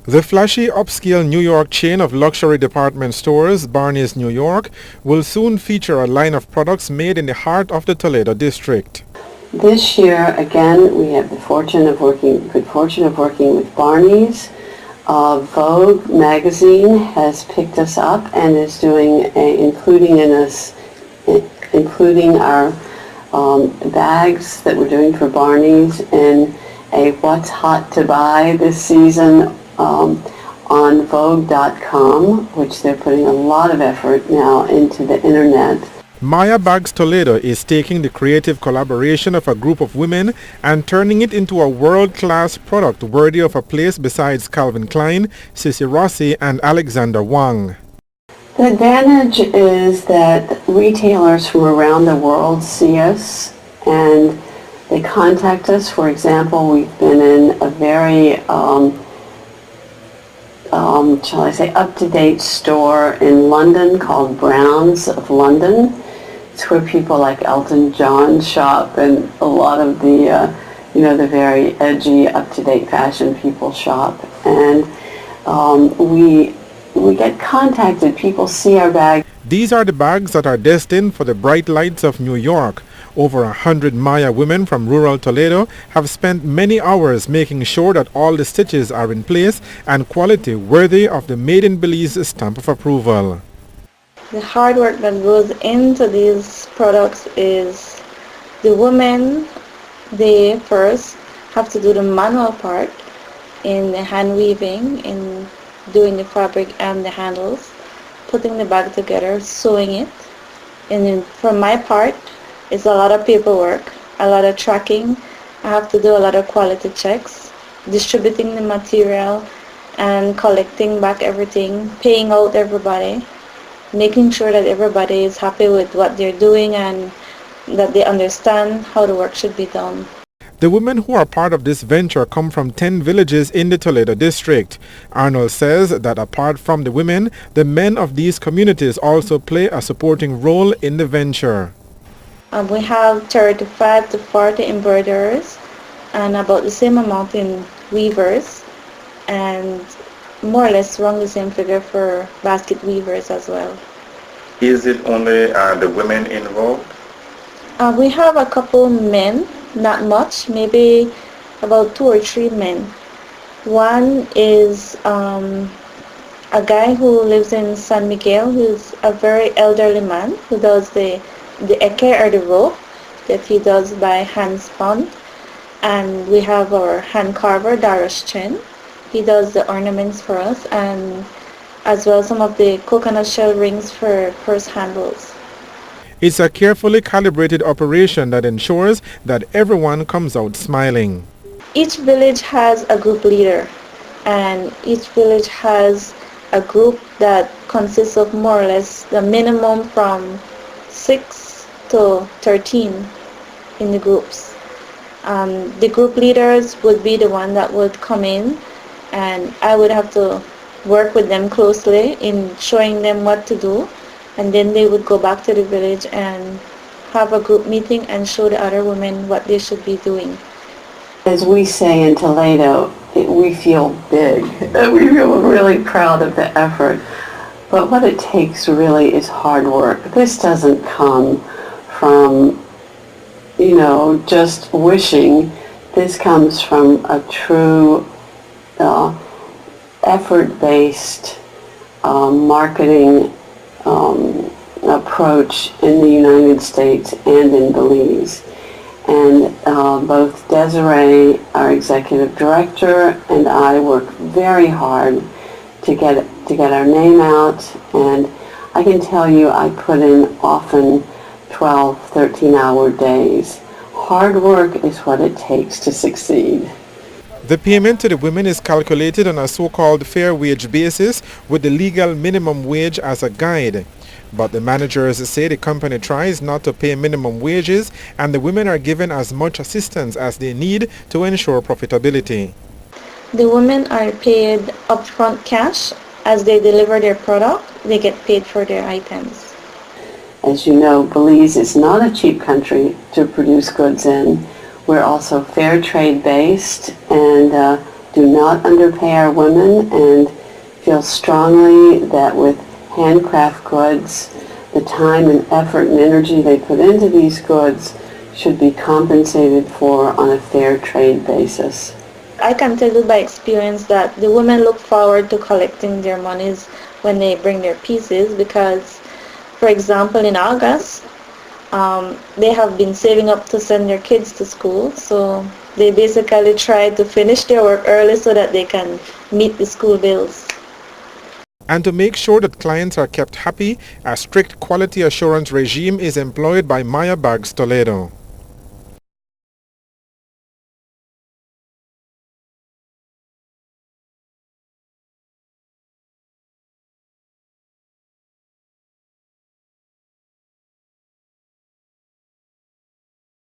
The flashy upscale New York chain of luxury department stores, Barney's New York, will soon feature a line of products made in the heart of the Toledo district. This year, again, we have the good fortune of working with Barney's. Vogue magazine has picked us up and is including our bags that we're doing for Barney's in a What's Hot to Buy this season on Vogue.com, which they're putting a lot of effort now into the internet. BAGS Toledo is taking the creative collaboration of a group of women and turning it into a world-class product worthy of a place besides Calvin Klein, Sissy Rossi, and Alexander Wang. The advantage is that retailers from around the world see us and they contact us. For example, we've been in a very shall I say, up-to-date store in London called Browns of London. It's where people like Elton John shop and a lot of the, the very edgy, up-to-date fashion people shop. And we get contacted. People see our bag. These are the bags that are destined for the bright lights of New York. Over 100 Maya women from rural Toledo have spent many hours making sure that all the stitches are in place and quality worthy of the Made in Belize stamp of approval. The hard work that goes into these products is the women, they first have to do the manual part in the hand weaving, in doing the fabric and the handles, putting the bag together, sewing it. And then for my part, it's a lot of paperwork, a lot of tracking. I have to do a lot of quality checks, distributing the material and collecting back everything, paying out everybody, making sure that everybody is happy with what they're doing and that they understand how the work should be done. The women who are part of this venture come from 10 villages in the Toledo district. Arnold says that apart from the women, the men of these communities also play a supporting role in the venture. We have 35 to 40 embroiderers and about the same amount in weavers, and more or less around the same figure for basket weavers as well. Is it only the women involved? We have a couple men, not much, maybe about 2 or 3 men. One is a guy who lives in San Miguel, who's a very elderly man who does the eke or the rope that he does by hand spun. And we have our hand carver, Darius Chen. He does the ornaments for us, and as well some of the coconut shell rings for purse handles. It's a carefully calibrated operation that ensures that everyone comes out smiling. Each village has a group leader, and each village has a group that consists of more or less the minimum from 6 to 13 in the groups. The group leaders would be the one that would come in, and I would have to work with them closely in showing them what to do, and then they would go back to the village and have a group meeting and show the other women what they should be doing. As we say in Toledo, we feel big. We feel really proud of the effort. But what it takes really is hard work. This doesn't come from, just wishing. This comes from a true effort-based marketing approach in the United States and in Belize. And both Desiree, our executive director, and I work very hard to get our name out. And I can tell you I put in often 12, 13-hour days. Hard work is what it takes to succeed. The payment to the women is calculated on a so-called fair wage basis with the legal minimum wage as a guide. But the managers say the company tries not to pay minimum wages and the women are given as much assistance as they need to ensure profitability. The women are paid upfront cash. As they deliver their product, they get paid for their items. As you know, Belize is not a cheap country to produce goods in. We're also fair trade based and do not underpay our women and feel strongly that with handcraft goods, the time and effort and energy they put into these goods should be compensated for on a fair trade basis. I can tell you by experience that the women look forward to collecting their monies when they bring their pieces because, for example, in August, they have been saving up to send their kids to school, so they basically try to finish their work early so that they can meet the school bills. And to make sure that clients are kept happy, a strict quality assurance regime is employed by BAGS Toledo.